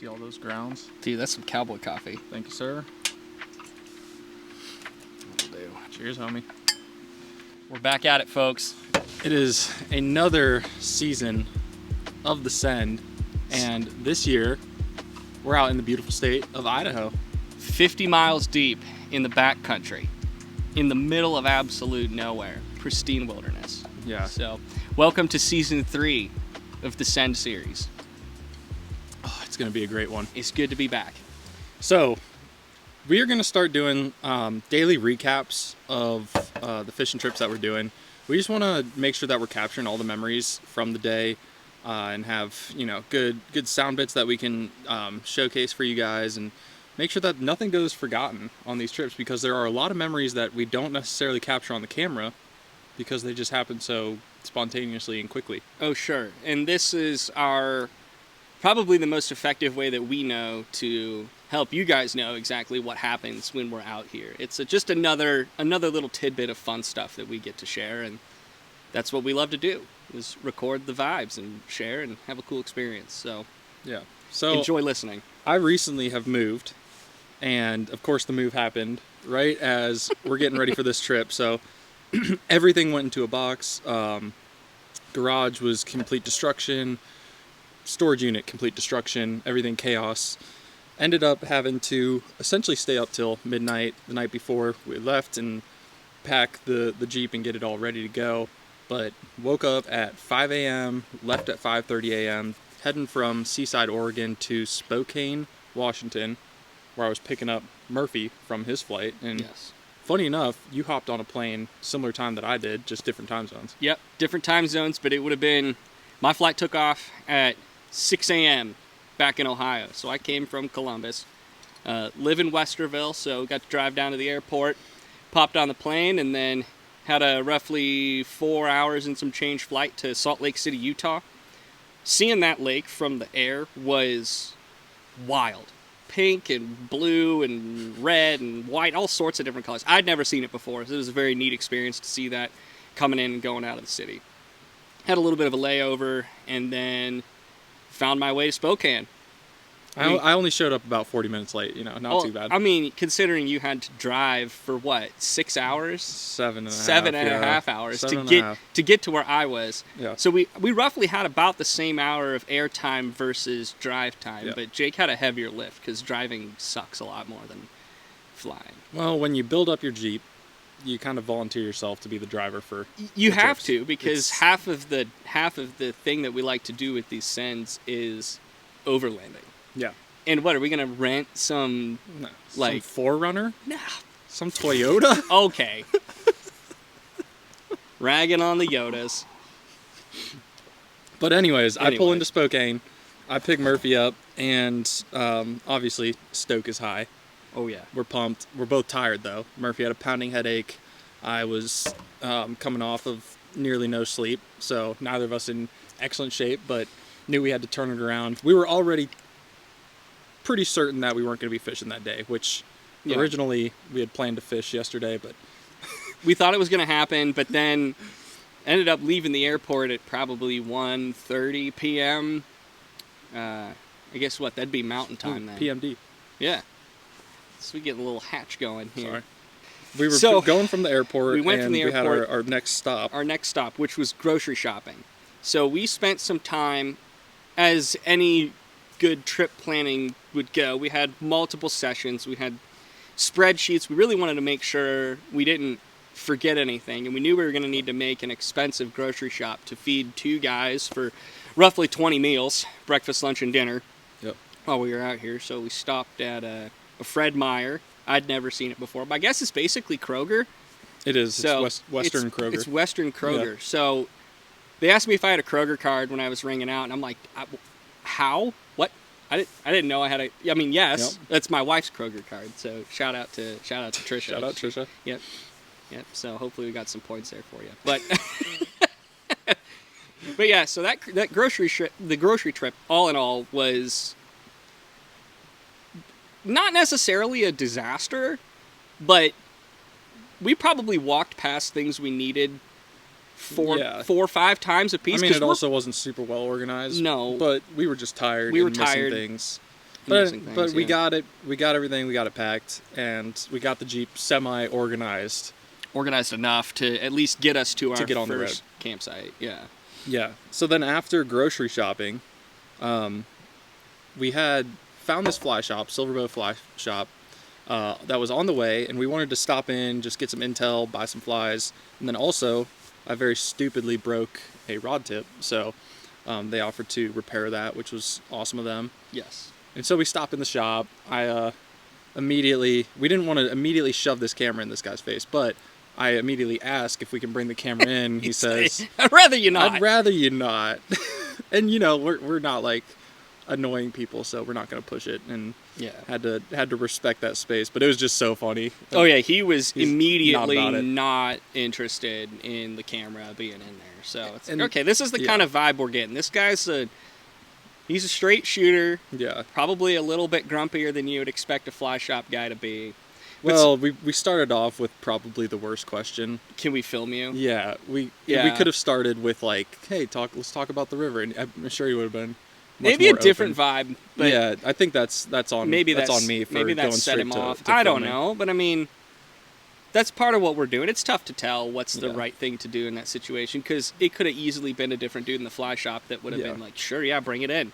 See all those grounds? Dude, that's some cowboy coffee. Thank you, sir. That'll do. Cheers, homie. We're back at it, folks. It is another season of the Send, and this year we're out in the beautiful state of Idaho. 50 miles deep in the backcountry, in the middle of absolute nowhere, pristine wilderness. Yeah. So, welcome to season 3 of the Send series. Oh, it's going to be a great one. It's good to be back. So, we are going to start doing daily recaps of the fishing trips that we're doing. We just want to make sure that we're capturing all the memories from the day and have, you know, good sound bits that we can showcase for you guys, and make sure that nothing goes forgotten on these trips, because there are a lot of memories that we don't necessarily capture on the camera because they just happen so spontaneously and quickly. Oh, sure. And this is probably the most effective way that we know to help you guys know exactly what happens when we're out here. It's just another little tidbit of fun stuff that we get to share, and that's what we love to do, is record the vibes and share and have a cool experience. So yeah. So enjoy listening. I recently have moved, and of course the move happened right as we're getting ready for this trip. So everything went into a box. Garage was complete destruction. Storage unit complete destruction. Everything chaos. Ended up having to essentially stay up till midnight the night before we left and pack the Jeep and get it all ready to go. But woke up at 5 a.m., left at 5:30 a.m., heading from Seaside, Oregon to Spokane, Washington, where I was picking up Murphy from his flight. And Yes. funny enough, you hopped on a plane similar time that I did, just different time zones. Yep, different time zones, but it would have been, my flight took off at 6 a.m. back in Ohio. So I came from Columbus, live in Westerville, so got to drive down to the airport, popped on the plane, and then had a roughly 4 hours and some change flight to Salt Lake City, Utah. Seeing that lake from the air was wild. Pink and blue and red and white, all sorts of different colors. I'd never seen it before, so it was a very neat experience to see that coming in and going out of the city. Had a little bit of a layover, and then found my way to Spokane. I only showed up about 40 minutes late, you know, not too bad. I mean, considering you had to drive for what, 6 hours? 7 and a half hours Seven to and a get half. to get to where I was. Yeah. So we roughly had about the same hour of air time versus drive time, Yeah. but Jake had a heavier lift because driving sucks a lot more than flying. Well, when you build up your Jeep, you kind of volunteer yourself to be the driver for You the have trips. to, because It's- half of the thing that we like to do with these sends is overlanding. Yeah. And what, are we gonna rent some? No, Like- some 4Runner? Nah. Some Toyota? Okay. Ragging on the Yodas. But anyways, I pull Anyway. into Spokane, I pick Murphy up, and obviously stoke is high. Oh yeah. We're pumped. We're both tired though. Murphy had a pounding headache. I was coming off of nearly no sleep, so neither of us in excellent shape, but knew we had to turn it around. We were already pretty certain that we weren't going to be fishing that day, which Yeah. originally we had planned to fish yesterday, but We thought it was gonna happen, but then ended up leaving the airport at probably 1:30 p.m. I guess what, that'd be mountain time then. PMD. Yeah. So we get a little hatch going here. Sorry. We were So, going from the airport, we went and from the had airport. our next stop. Our next stop, which was grocery shopping. So we spent some time, as any good trip planning would go. We had multiple sessions. We had spreadsheets. We really wanted to make sure we didn't forget anything. And we knew we were going to need to make an expensive grocery shop to feed 2 guys for roughly 20 meals, breakfast, lunch, and dinner, Yep. while we were out here. So we stopped at a Fred Meyer. I'd never seen it before, but I guess it's basically Kroger. It is. So it's Western Kroger. It's Western Kroger. So they asked me if I had a Kroger card when I was ringing out, and I'm like, how? What? I didn't know I had a. I mean, yes, Yep. that's my wife's Kroger card. So shout out to Trisha. Shout out Trisha. Yep. So hopefully we got some points there for you. But but yeah, so that grocery trip, all in all, was not necessarily a disaster, but we probably walked past things we needed four or 5 times a piece. I mean, it also wasn't super well organized. No. But we were just tired. We were and missing tired. things. But things, we yeah. got it. We got everything. We got it packed, and we got the Jeep semi-organized. Organized enough to at least get us to our get on the road. first campsite. Yeah. Yeah. So then after grocery shopping, we had found this fly shop, Silverbow Fly Shop, that was on the way, and we wanted to stop in, just get some intel, buy some flies, and then also I very stupidly broke a rod tip, so they offered to repair that, which was awesome of them. Yes. And so we stopped in the shop. We didn't want to immediately shove this camera in this guy's face, but I immediately asked if we can bring the camera in. He says, I'd rather you not. I'd rather you not. And we're not like annoying people, so we're not going to push it, and Yeah. had to respect that space. But it was just so funny. Oh yeah, he was He's immediately not about it. not interested in the camera being in there. So it's And- okay. This is the yeah. kind of vibe we're getting. This guy's he's a straight shooter. Yeah. Probably a little bit grumpier than you would expect a fly shop guy to be. Well, we started off with probably the worst question. Can we film you? Yeah, we Yeah. could have started with like, hey, let's talk about the river, and I'm sure he would have been much Maybe a more different open. vibe. But Yeah, I think that's on maybe that's that's on me for maybe that going set straight him to, off. to I don't filming. know, but I mean, that's part of what we're doing. It's tough to tell what's the Yeah. right thing to do in that situation because it could have easily been a different dude in the fly shop that would have Yeah. been like, sure, yeah, bring it in.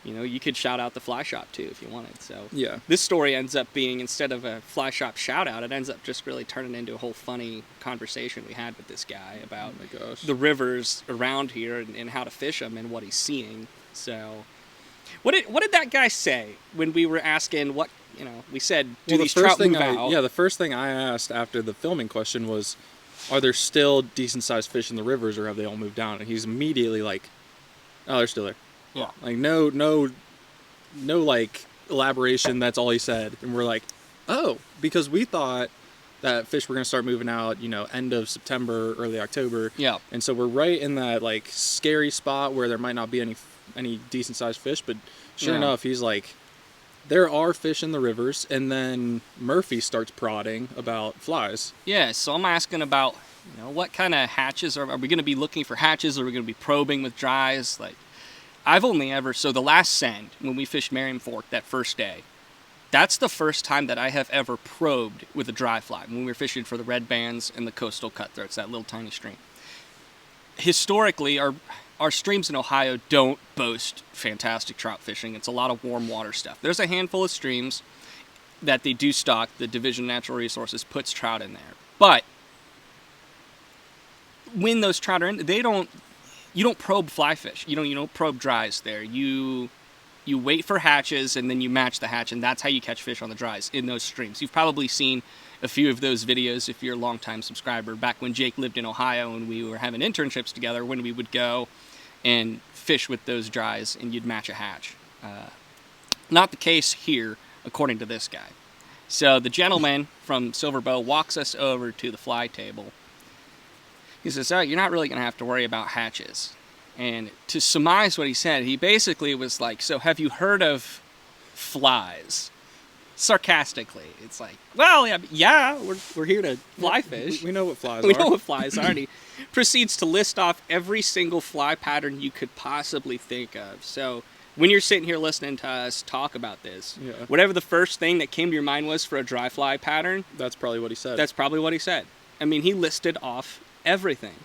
You could shout out the fly shop too if you wanted. So Yeah. this story ends up being, instead of a fly shop shout out, it ends up just really turning into a whole funny conversation we had with this guy about Oh my gosh. the rivers around here and how to fish them and what he's seeing. So what did that guy say when we were asking what, we said, do these trout move out? the first thing I asked after the filming question was, are there still decent sized fish in the rivers, or have they all moved down? And he's immediately like, oh, they're still there. Yeah. Like no like elaboration. That's all he said, and we're like, oh, because we thought that fish were gonna start moving out, end of September, early October. Yeah. And so we're right in that like scary spot where there might not be any decent sized fish, but sure Yeah. enough, he's like, there are fish in the rivers, and then Murphy starts prodding about flies. Yeah, so I'm asking about, what kind of hatches are we going to be looking for hatches? Or are we going to be probing with dries? Like, I've only ever, so the last send, when we fished Merriam Fork that first day, that's the first time that I have ever probed with a dry fly, when we were fishing for the red bands and the coastal cutthroats, that little tiny stream. Historically, our streams in Ohio don't boast fantastic trout fishing. It's a lot of warm water stuff. There's a handful of streams that they do stock. The Division of Natural Resources puts trout in there. But when those trout are in, you don't probe fly fish. You don't probe dries there. You wait for hatches, and then you match the hatch, and that's how you catch fish on the dries in those streams. You've probably seen a few of those videos if you're a longtime subscriber, back when Jake lived in Ohio and we were having internships together, when we would go and fish with those dries and you'd match a hatch. Not the case here, according to this guy. So the gentleman from Silverbow walks us over to the fly table. He says, oh, you're not really going to have to worry about hatches. And to surmise what he said, he basically was like, so have you heard of flies? Sarcastically. It's like, well, yeah, we're here to fly fish. We know what flies We are. know what flies are. And he proceeds to list off every single fly pattern you could possibly think of. So when you're sitting here listening to us talk about this, Yeah. whatever the first thing that came to your mind was for a dry fly pattern, That's probably what he said. that's probably what he said. I mean, he listed off everything.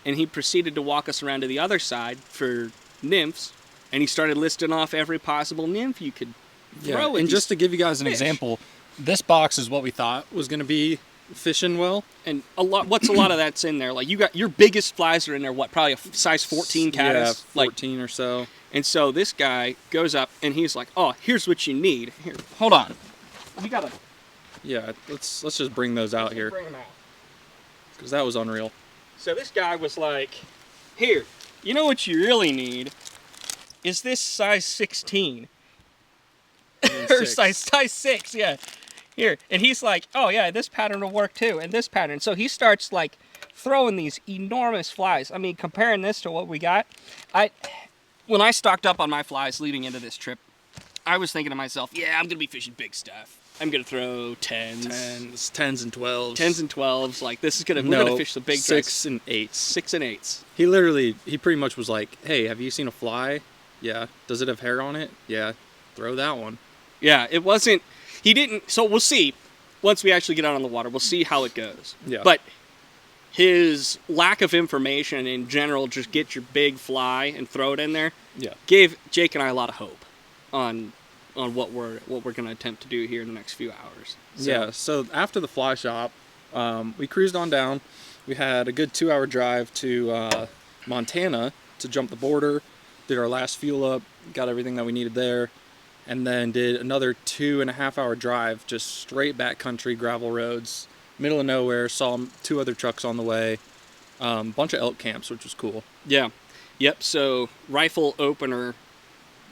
And he proceeded to walk us around to the other side for nymphs, and he started listing off every possible nymph you could throw at and these just to give you guys an fish. example, this box is what we thought was going to be fishing well. And a lot of that's in there. Like, you got your biggest flies are in there. What, probably a size 14 caddis? Yeah, 14 or so. And so this guy goes up and he's like, "Oh, here's what you need. Here, hold on. We gotta Yeah, let's just bring those out here, bring them out." because that was unreal. So this guy was like, "Here, you know what you really need is this size 16 or size 6, yeah. Here." And he's like, "Oh yeah, this pattern will work too, and this pattern." So he starts like throwing these enormous flies. I mean, comparing this to what we got, when I stocked up on my flies leading into this trip, I was thinking to myself, yeah, I'm gonna be fishing big stuff. I'm gonna throw 10s and 12s. Like, this is we're gonna fish some big 6 and 8s. 6 and 8s. He pretty much was like, hey, have you seen a fly? Yeah. Does it have hair on it? Yeah. Throw that one. Yeah, it wasn't. He didn't. So we'll see. Once we actually get out on the water, we'll see how it goes. Yeah. But his lack of information in general, just get your big fly and throw it in there, Yeah. gave Jake and I a lot of hope on what we're going to attempt to do here in the next few hours. So, Yeah. So after the fly shop, we cruised on down. We had a good 2-hour drive to Montana to jump the border. Did our last fuel up, got everything that we needed there, and then did another 2.5-hour drive, just straight backcountry gravel roads, middle of nowhere. Saw 2 other trucks on the way, bunch of elk camps, which was cool. Yeah. Yep. So rifle opener,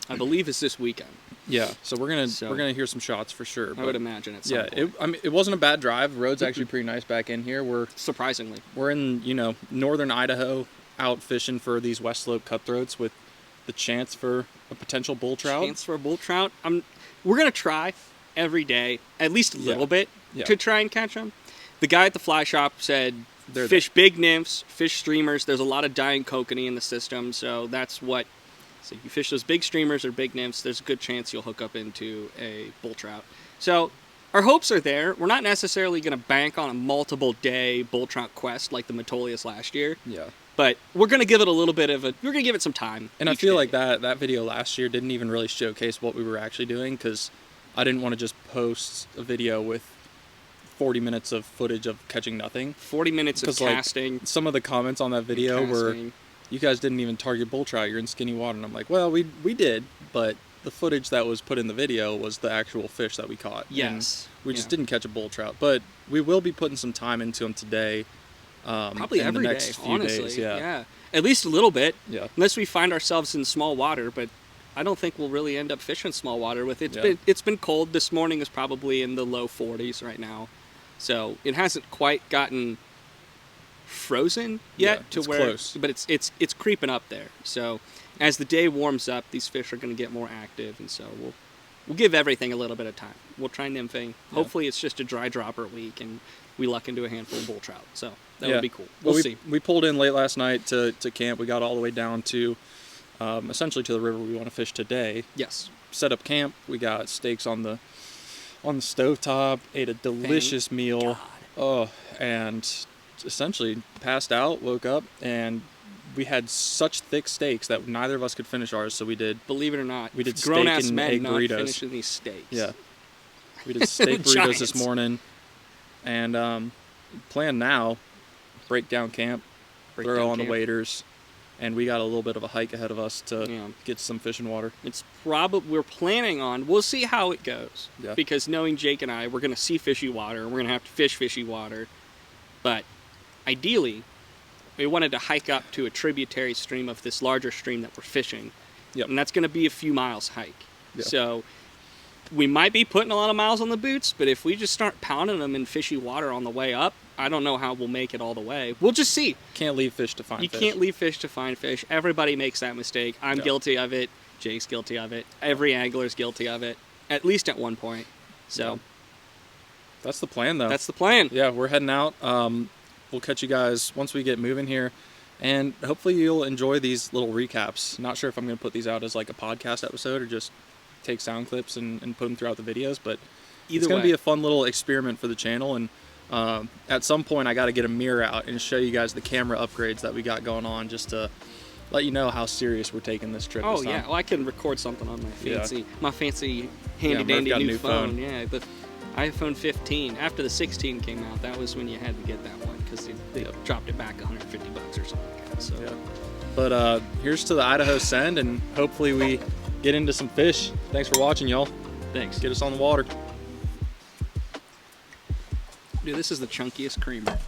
I believe, is this weekend. Yeah. So we're gonna hear some shots for sure. I would imagine at some point. It wasn't a bad drive. The road's actually pretty nice back in here. Surprisingly. We're in northern Idaho, out fishing for these west slope cutthroats with the chance for a potential bull trout. We're gonna try every day, at least a little bit, to try and catch them. The guy at the fly shop said fish big nymphs, fish streamers. There's a lot of dying kokanee in the system, so that's what. So you fish those big streamers or big nymphs, there's a good chance you'll hook up into a bull trout. So our hopes are there. We're not necessarily going to bank on a multiple day bull trout quest like the Metolius last year. Yeah. But we're going to give it a little bit of we're going to give it some time. And I feel like that video last year didn't even really showcase what we were actually doing, because I didn't want to just post a video with 40 minutes of footage of catching nothing. 40 minutes of casting. Like, some of the comments on that video were, you guys didn't even target bull trout, you're in skinny water. And I'm like, well, we did, but the footage that was put in the video was the actual fish that we caught. Yes. And we just didn't catch a bull trout, but we will be putting some time into them today. Probably every day, honestly. Days, yeah. At least a little bit. Yeah. Unless we find ourselves in small water, but I don't think we'll really end up fishing small water with it. It's been cold. This morning is probably in the low 40s right now. So it hasn't quite gotten frozen yet to where close. But it's creeping up there. So as the day warms up, these fish are going to get more active, and so we'll give everything a little bit of time. We'll try nymphing. Yeah. Hopefully it's just a dry dropper week and we luck into a handful of bull trout. So that would be cool. We'll see. We pulled in late last night to camp. We got all the way down to essentially to the river we want to fish today. Yes. Set up camp. We got steaks on the stovetop. Ate a delicious meal. Oh, and essentially passed out. Woke up and we had such thick steaks that neither of us could finish ours. So we did. Believe it or not, we did steak and egg burritos. Finishing these steaks. Yeah. We did steak burritos this morning, and plan now. Break down camp. Throw on the waders. And we got a little bit of a hike ahead of us to get some fish and water. We're planning on, we'll see how it goes. Yeah. Because knowing Jake and I, we're going to see fishy water. We're going to have to fish fishy water. But ideally, we wanted to hike up to a tributary stream of this larger stream that we're fishing. Yep. And that's going to be a few miles hike. Yep. So we might be putting a lot of miles on the boots, but if we just start pounding them in fishy water on the way up, I don't know how we'll make it all the way. We'll just see. Can't leave fish to find fish. You can't leave fish to find fish. Everybody makes that mistake. I'm guilty of it. Jake's guilty of it. Every angler's guilty of it, at least at one point. So that's the plan, though. That's the plan. Yeah, we're heading out. We'll catch you guys once we get moving here, and hopefully you'll enjoy these little recaps. Not sure if I'm going to put these out as like a podcast episode or just take sound clips and put them throughout the videos, but it's going to be a fun little experiment for the channel. And at some point I got to get a mirror out and show you guys the camera upgrades that we got going on, just to let you know how serious we're taking this trip. Oh yeah, well, I can record something on my fancy handy dandy new phone. Yeah, the iPhone 15. After the 16 came out, that was when you had to get that one because they dropped it back $150 or something like that. So but here's to the Idaho Send, and hopefully we get into some fish. Thanks for watching, y'all. Thanks. Get us on the water. Dude, this is the chunkiest creamer.